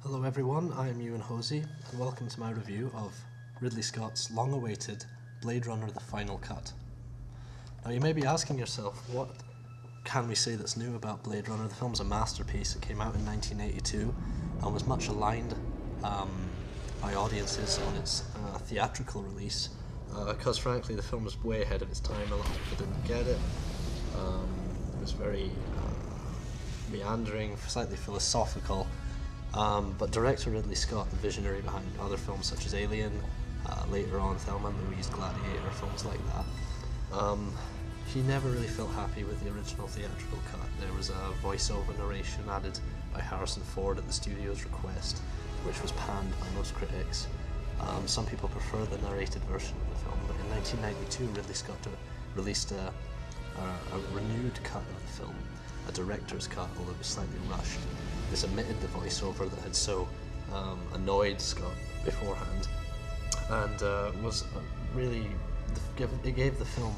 Hello everyone, I am Ewan Hosey, and welcome to my review of Ridley Scott's long-awaited Blade Runner: The Final Cut. Now you may be asking yourself, what can we say that's new about Blade Runner? The film's a masterpiece. It came out in 1982 and was much aligned by audiences on its theatrical release, because frankly the film was way ahead of its time. A lot of people didn't get it. It was very meandering, slightly philosophical. But director Ridley Scott, the visionary behind other films such as Alien, later on Thelma and Louise, Gladiator, films like that, he never really felt happy with the original theatrical cut. There was a voiceover narration added by Harrison Ford at the studio's request, which was panned by most critics. Some people prefer the narrated version of the film, but in 1992 Ridley Scott released a renewed cut of the film, a director's cut, although it was slightly rushed. This omitted the voiceover that had so annoyed Scott beforehand, and was really it gave the film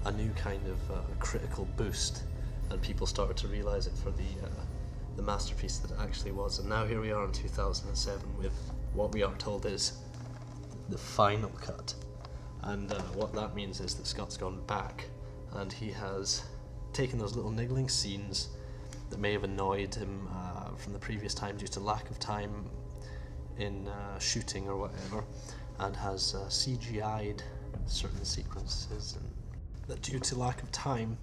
a new kind of critical boost, and people started to realise it for the masterpiece that it actually was. And now here we are in 2007 with what we are told is the final cut, and what that means is that Scott's gone back and he has taken those little niggling scenes that may have annoyed him from the previous time due to lack of time in shooting or whatever, and has CGI'd certain sequences, and that due to lack of time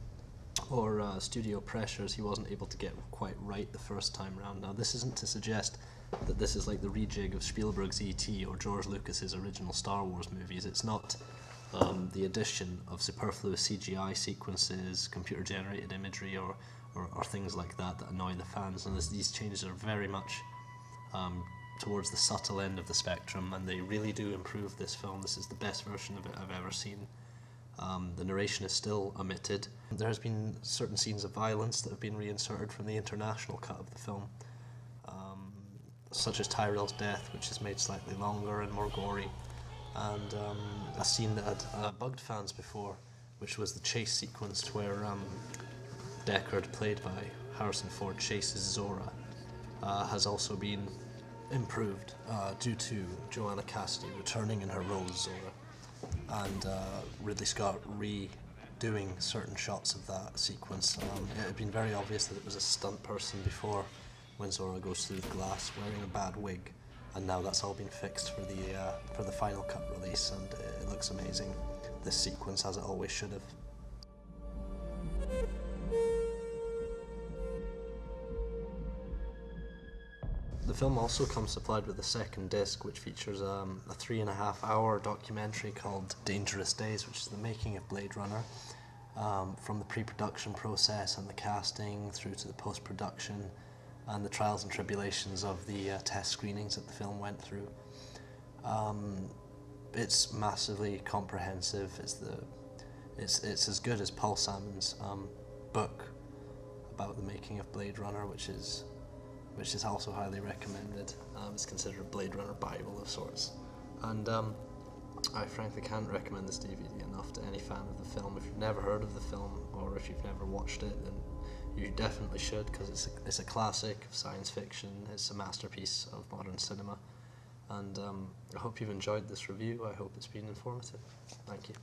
or studio pressures he wasn't able to get quite right the first time round. Now this isn't to suggest that this is like the rejig of Spielberg's E.T. or George Lucas's original Star Wars movies. It's not the addition of superfluous CGI sequences, computer-generated imagery, or things like that annoy the fans. And these changes are very much towards the subtle end of the spectrum, and they really do improve this film. This is the best version of it I've ever seen. The narration is still omitted. There has been certain scenes of violence that have been reinserted from the international cut of the film, such as Tyrell's death, which is made slightly longer and more gory, and a scene that had bugged fans before, which was the chase sequence where Deckard, played by Harrison Ford, chases Zora, has also been improved due to Joanna Cassidy returning in her role as Zora, and Ridley Scott redoing certain shots of that sequence. It had been very obvious that it was a stunt person before, when Zora goes through the glass wearing a bad wig, and now that's all been fixed for the final cut release, and it looks amazing, this sequence, as it always should have. The film also comes supplied with a second disc, which features a 3.5-hour documentary called Dangerous Days, which is the making of Blade Runner, from the pre-production process and the casting through to the post-production and the trials and tribulations of the test screenings that the film went through. It's massively comprehensive. It's as good as Paul Salmon's book about the making of Blade Runner, which is also highly recommended. It's considered a Blade Runner Bible of sorts, and I frankly can't recommend this DVD enough to any fan of the film. If you've never heard of the film, or if you've never watched it, then you definitely should, because it's a classic of science fiction. It's a masterpiece of modern cinema, and I hope you've enjoyed this review. I hope it's been informative. Thank you.